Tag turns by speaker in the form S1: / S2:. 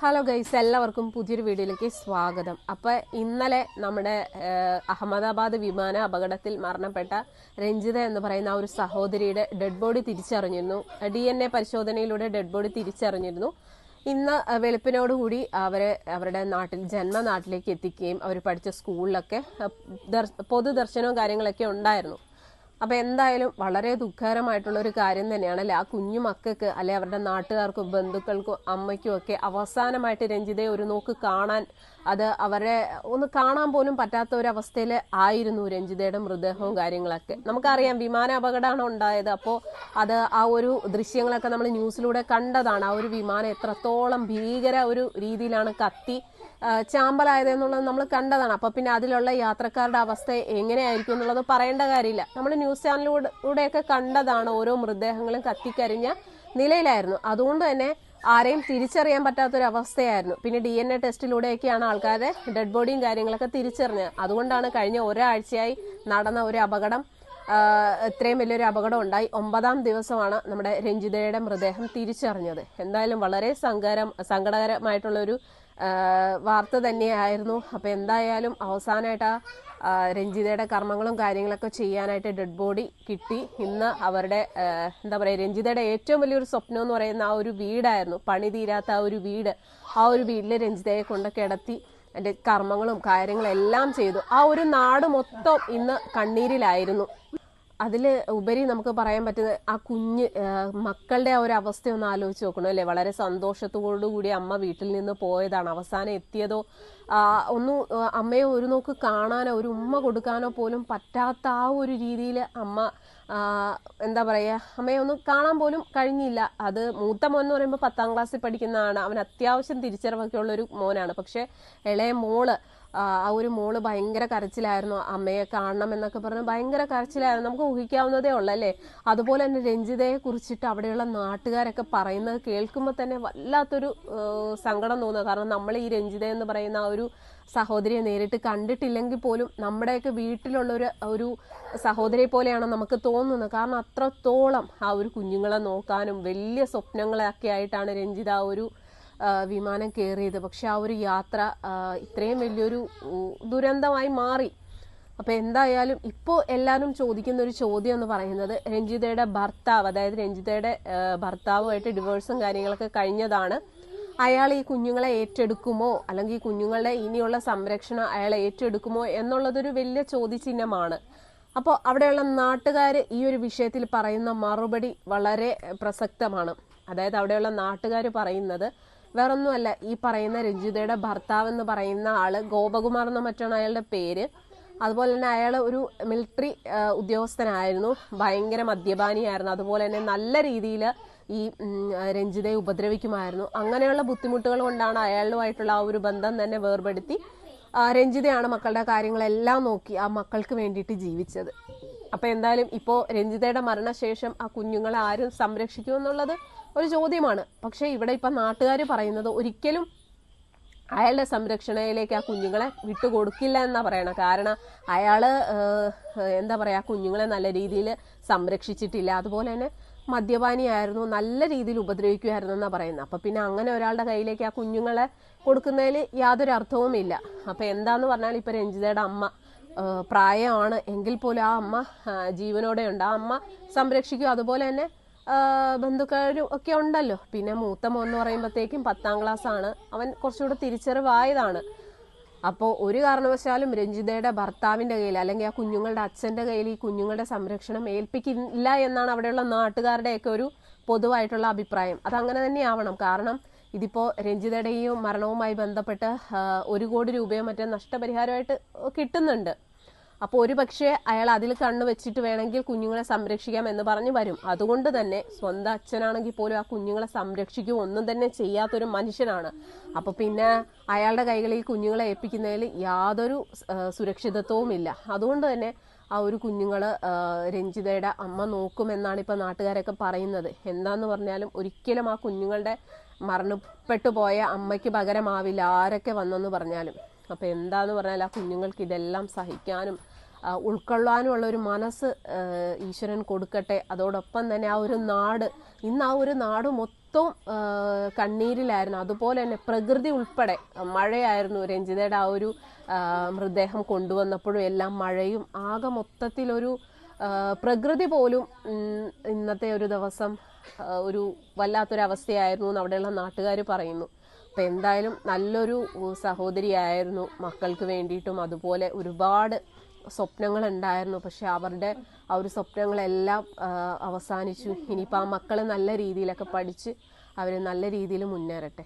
S1: Hello guys, എല്ലാവർക്കും പുതിയൊരു വീഡിയോയിലേക്ക് സ്വാഗതം. അപ്പോൾ ഇന്നലെ നമ്മുടെ അഹമ്മദാബാദ് വിമാന അപകടത്തിൽ മരണപ്പെട്ട രഞ്ജിത എന്ന് പറയുന്ന ഒരു സഹോദരിയുടെ ഡെഡ് ബോഡി തിരിച്ചറിഞ്ഞിരുന്നു. DNA പരിശോധനയിലൂടെ ഡെഡ് ബോഡി തിരിച്ചറിഞ്ഞിരുന്നു. ഇന്ന് വെളുപ്പിനോടുകൂടി അവരുടെ ജന്മനാട്ടിലേക്ക് എത്തിക്കുകയും അവർ പഠിച്ച സ്കൂളിലൊക്കെ പൊതുദർശനവും കാര്യങ്ങളൊക്കെ ഉണ്ടായിരുന്നു. അപ്പോൾ എന്തായാലും വളരെ ദുഃഖകരമായിട്ടുള്ള ഒരു കാര്യം തന്നെയാണ് അല്ലെ. ആ കുഞ്ഞു മക്കൾക്ക് അല്ലെ അവരുടെ നാട്ടുകാർക്കും ബന്ധുക്കൾക്കും അമ്മയ്ക്കും ഒക്കെ അവസാനമായിട്ട് രഞ്ജിതയെ ഒരു നോക്ക് കാണാൻ, അത് അവരെ ഒന്ന് കാണാൻ പോലും പറ്റാത്ത ഒരു അവസ്ഥയിൽ ആയിരുന്നു രഞ്ജിതയുടെ മൃതദേഹവും കാര്യങ്ങളൊക്കെ. നമുക്കറിയാം വിമാന അപകടമാണ് ഉണ്ടായത്. അപ്പോൾ അത് ആ ഒരു ദൃശ്യങ്ങളൊക്കെ നമ്മൾ ന്യൂസിലൂടെ കണ്ടതാണ്. ആ ഒരു വിമാനം എത്രത്തോളം ഭീകര ഒരു രീതിയിലാണ് കത്തി ചാമ്പലായതെന്നുള്ളത് നമ്മൾ കണ്ടതാണ്. അപ്പൊ പിന്നെ അതിലുള്ള യാത്രക്കാരുടെ അവസ്ഥ എങ്ങനെയായിരിക്കും എന്നുള്ളത് പറയേണ്ട കാര്യമില്ല. നമ്മൾ ന്യൂസ് ചാനലിലൂടെയൊക്കെ കണ്ടതാണ്. ഓരോ മൃതദേഹങ്ങളും കത്തിക്കരിഞ്ഞ നിലയിലായിരുന്നു. അതുകൊണ്ട് തന്നെ ആരെയും തിരിച്ചറിയാൻ പറ്റാത്തൊരവസ്ഥയായിരുന്നു. പിന്നെ DNA ടെസ്റ്റിലൂടെയൊക്കെയാണ് ആൾക്കാരുടെ ഡെഡ് ബോഡിയും കാര്യങ്ങളൊക്കെ തിരിച്ചറിഞ്ഞത്. അതുകൊണ്ടാണ് കഴിഞ്ഞ ഒരാഴ്ചയായി നടന്ന ഒരു അപകടം, ഇത്രയും വലിയൊരു അപകടം ഉണ്ടായി 9ാം ദിവസമാണ് നമ്മുടെ രഞ്ജിതയുടെ മൃതദേഹം തിരിച്ചറിഞ്ഞത്. എന്തായാലും വളരെ സങ്കടകരമായിട്ടുള്ളൊരു വാർത്ത തന്നെയായിരുന്നു. അപ്പോൾ എന്തായാലും അവസാനമായിട്ട് രഞ്ജിതയുടെ കർമ്മങ്ങളും കാര്യങ്ങളൊക്കെ ചെയ്യാനായിട്ട് ഡെഡ് ബോഡി കിട്ടി. ഇന്ന് അവരുടെ എന്താ പറയുക, രഞ്ജിതയുടെ ഏറ്റവും വലിയൊരു സ്വപ്നം എന്ന് പറയുന്ന ആ ഒരു വീടായിരുന്നു, പണി തീരാത്ത ആ ഒരു വീട്. ആ ഒരു വീട്ടിൽ രഞ്ജിതയെ കൊണ്ട് കിടത്തി എൻ്റെ കർമ്മങ്ങളും കാര്യങ്ങളും എല്ലാം ചെയ്തു. ആ ഒരു നാട് മൊത്തം ഇന്ന് കണ്ണീരിലായിരുന്നു. അതിൽ ഉപരി നമുക്ക് പറയാൻ പറ്റുന്നത് ആ കുഞ്ഞ് മക്കളുടെ ആ ഒരു അവസ്ഥ ഒന്ന് ആലോചിച്ച് നോക്കണം അല്ലേ. വളരെ സന്തോഷത്തോടുകൂടി അമ്മ വീട്ടിൽ നിന്ന് പോയതാണ്. അവസാനം എത്തിയതോ അമ്മയെ ഒരു നോക്ക് കാണാനോ ഒരു ഉമ്മ കൊടുക്കാനോ പോലും പറ്റാത്ത ആ ഒരു രീതിയിൽ അമ്മ എന്താ പറയുക, അമ്മയെ ഒന്ന് കാണാൻ പോലും കഴിഞ്ഞില്ല. അത് മൂത്ത മോൻ എന്ന് പറയുമ്പോൾ 10ാം ക്ലാസ്സിൽ പഠിക്കുന്നതാണ്. അവൻ അത്യാവശ്യം തിരിച്ചറിവൊക്കെ ഉള്ളൊരു മോനാണ്. പക്ഷെ ഇളയ മോള് ആ ഒരു മോള് ഭയങ്കര കരച്ചിലായിരുന്നു. അമ്മയെ കാണണം എന്നൊക്കെ പറഞ്ഞ് ഭയങ്കര കരച്ചിലായിരുന്നു. നമുക്ക് ഊഹിക്കാവുന്നതേ ഉള്ളല്ലേ. അതുപോലെ തന്നെ രഞ്ജിതയെ കുറിച്ചിട്ട് അവിടെയുള്ള നാട്ടുകാരൊക്കെ പറയുന്നത് കേൾക്കുമ്പോൾ തന്നെ വല്ലാത്തൊരു സങ്കടം തോന്നുക. കാരണം നമ്മൾ ഈ രഞ്ജിത എന്ന് പറയുന്ന ആ ഒരു സഹോദരിയെ നേരിട്ട് കണ്ടിട്ടില്ലെങ്കിൽ പോലും നമ്മുടെയൊക്കെ വീട്ടിലുള്ള ഒരു സഹോദരിയെ പോലെയാണ് നമുക്ക് തോന്നുന്നത്. കാരണം അത്രത്തോളം ആ ഒരു കുഞ്ഞുങ്ങളെ നോക്കാനും വലിയ സ്വപ്നങ്ങളൊക്കെ ആയിട്ടാണ് രഞ്ജിത ആ ഒരു വിമാനം കയറിയത്. പക്ഷെ ആ ഒരു യാത്ര ഇത്രയും വലിയൊരു ദുരന്തമായി മാറി. അപ്പോൾ എന്തായാലും ഇപ്പോൾ എല്ലാവരും ചോദിക്കുന്ന ഒരു ചോദ്യം എന്ന് പറയുന്നത്, രഞ്ജിതയുടെ ഭർത്താവ്, അതായത് രഞ്ജിതയുടെ ഭർത്താവുമായിട്ട് ഡിവോഴ്സും കാര്യങ്ങളൊക്കെ കഴിഞ്ഞതാണ്. അയാൾ ഈ കുഞ്ഞുങ്ങളെ ഏറ്റെടുക്കുമോ, അല്ലെങ്കിൽ ഈ കുഞ്ഞുങ്ങളുടെ ഇനിയുള്ള സംരക്ഷണം അയാൾ ഏറ്റെടുക്കുമോ എന്നുള്ളതൊരു വലിയ ചോദ്യചിഹ്നമാണ്. അപ്പോൾ അവിടെയുള്ള നാട്ടുകാർ ഈ ഒരു വിഷയത്തിൽ പറയുന്ന മറുപടി വളരെ പ്രസക്തമാണ്. അതായത് അവിടെയുള്ള നാട്ടുകാർ പറയുന്നത് വേറൊന്നുമല്ല, ഈ പറയുന്ന രഞ്ജിതയുടെ ഭർത്താവ് എന്ന് പറയുന്ന ആള് ഗോപകുമാർ എന്ന മറ്റാണ് അയാളുടെ പേര്. അതുപോലെ തന്നെ അയാൾ ഒരു മിലിറ്ററി ഉദ്യോഗസ്ഥനായിരുന്നു, ഭയങ്കര മദ്യപാനിയായിരുന്നു. അതുപോലെ തന്നെ നല്ല രീതിയിൽ ഈ രഞ്ജിതയെ ഉപദ്രവിക്കുമായിരുന്നു. അങ്ങനെയുള്ള ബുദ്ധിമുട്ടുകൾ കൊണ്ടാണ് അയാളുമായിട്ടുള്ള ആ ഒരു ബന്ധം തന്നെ വേർപെടുത്തി രഞ്ജിതയാണ് മക്കളുടെ കാര്യങ്ങളെല്ലാം നോക്കി ആ മക്കൾക്ക് വേണ്ടിയിട്ട് ജീവിച്ചത്. അപ്പൊ എന്തായാലും ഇപ്പോൾ രഞ്ജിതയുടെ മരണശേഷം ആ കുഞ്ഞുങ്ങളെ ആരും സംരക്ഷിക്കുമെന്നുള്ളത് ഒരു ചോദ്യമാണ്. പക്ഷെ ഇവിടെ ഇപ്പൊ നാട്ടുകാർ പറയുന്നത് ഒരിക്കലും അയാളുടെ സംരക്ഷണയിലേക്ക് ആ കുഞ്ഞുങ്ങളെ വിട്ടുകൊടുക്കില്ല എന്നാ പറയണം. കാരണം അയാള് എന്താ പറയാ, കുഞ്ഞുങ്ങളെ നല്ല രീതിയിൽ സംരക്ഷിച്ചിട്ടില്ല. അതുപോലെ തന്നെ മദ്യപാനിയായിരുന്നു, നല്ല രീതിയിൽ ഉപദ്രവിക്കുമായിരുന്നു എന്നാ പറയുന്നത്. അപ്പൊ പിന്നെ അങ്ങനെ ഒരാളുടെ കയ്യിലേക്ക് ആ കുഞ്ഞുങ്ങളെ കൊടുക്കുന്നതിൽ യാതൊരു അർത്ഥവും ഇല്ല. അപ്പൊ എന്താന്ന് പറഞ്ഞാൽ ഇപ്പൊ രഞ്ജിതയുടെ അമ്മ പ്രായമാണ് എങ്കിൽ പോലും ആ അമ്മ ജീവനോടെ ഉണ്ട്. ആ അമ്മ സംരക്ഷിക്കും. അതുപോലെ തന്നെ ബന്ധുക്കാരും ഒക്കെ ഉണ്ടല്ലോ. പിന്നെ മൂത്ത മോൻ എന്ന് പറയുമ്പോഴത്തേക്കും 10ാം ക്ലാസ് ആണ്. അവൻ കുറച്ചുകൂടെ തിരിച്ചറിവായതാണ്. അപ്പോൾ ഒരു കാരണവശാലും രഞ്ജിതയുടെ ഭർത്താവിന്റെ കയ്യിൽ അല്ലെങ്കിൽ ആ കുഞ്ഞുങ്ങളുടെ അച്ഛന്റെ കയ്യിൽ ഈ കുഞ്ഞുങ്ങളുടെ സംരക്ഷണം ഏൽപ്പിക്കില്ല എന്നാണ് അവിടെയുള്ള നാട്ടുകാരുടെയൊക്കെ ഒരു പൊതുവായിട്ടുള്ള അഭിപ്രായം. അതങ്ങനെ തന്നെയാവണം. കാരണം ഇതിപ്പോ രഞ്ജിതയുടെ ഈ മരണവുമായി ബന്ധപ്പെട്ട് 1 കോടി രൂപയോ മറ്റേ നഷ്ടപരിഹാരമായിട്ട് കിട്ടുന്നുണ്ട്. അപ്പോൾ ഒരു പക്ഷേ അയാൾ അതിൽ കണ്ണു വെച്ചിട്ട് വേണമെങ്കിൽ കുഞ്ഞുങ്ങളെ സംരക്ഷിക്കാം എന്ന് പറഞ്ഞു വരും. അതുകൊണ്ട് തന്നെ സ്വന്തം അച്ഛനാണെങ്കിൽ പോലും ആ കുഞ്ഞുങ്ങളെ സംരക്ഷിക്കുക ഒന്നും തന്നെ ചെയ്യാത്തൊരു മനുഷ്യനാണ്. അപ്പൊ പിന്നെ അയാളുടെ കൈകളിൽ കുഞ്ഞുങ്ങളെ ഏൽപ്പിക്കുന്നതിൽ യാതൊരു സുരക്ഷിതത്വവും ഇല്ല. അതുകൊണ്ട് തന്നെ ആ ഒരു കുഞ്ഞുങ്ങള് രഞ്ജിതയുടെ അമ്മ നോക്കുമെന്നാണ് ഇപ്പൊ നാട്ടുകാരൊക്കെ പറയുന്നത്. എന്താന്ന് പറഞ്ഞാലും ഒരിക്കലും ആ കുഞ്ഞുങ്ങളുടെ മരണപ്പെട്ടു പോയ അമ്മയ്ക്ക് പകരമാവില്ല ആരൊക്കെ വന്നെന്ന് പറഞ്ഞാലും. അപ്പൊ എന്താന്ന് പറഞ്ഞാൽ ആ കുഞ്ഞുങ്ങൾക്ക് ഇതെല്ലാം സഹിക്കാനും ഉൾക്കൊള്ളാനുമുള്ള ഒരു മനസ്സ് ഈശ്വരൻ കൊടുക്കട്ടെ. അതോടൊപ്പം തന്നെ ആ ഒരു നാട്, ഇന്ന് ആ ഒരു നാട് മൊത്തം കണ്ണീരിലായിരുന്നു. അതുപോലെ തന്നെ പ്രകൃതി ഉൾപ്പെടെ മഴയായിരുന്നു. രഞ്ജിതയുടെ ആ ഒരു മൃതദേഹം കൊണ്ടുവന്നപ്പോഴും എല്ലാം മഴയും, ആകെ മൊത്തത്തിലൊരു പ്രകൃതി പോലും ഇന്നത്തെ ഒരു ദിവസം ഒരു വല്ലാത്തൊരവസ്ഥയായിരുന്നു എന്ന് അവിടെയുള്ള നാട്ടുകാർ പറയുന്നു. അപ്പം എന്തായാലും നല്ലൊരു സഹോദരിയായിരുന്നു. മക്കൾക്ക് വേണ്ടിയിട്ടും അതുപോലെ ഒരുപാട് സ്വപ്നങ്ങളുണ്ടായിരുന്നു. പക്ഷെ അവരുടെ ആ ഒരു സ്വപ്നങ്ങളെല്ലാം അവസാനിച്ചു. ഇനിയിപ്പോൾ ആ മക്കൾ നല്ല രീതിയിലൊക്കെ പഠിച്ച് അവർ നല്ല രീതിയിൽ മുന്നേറട്ടെ.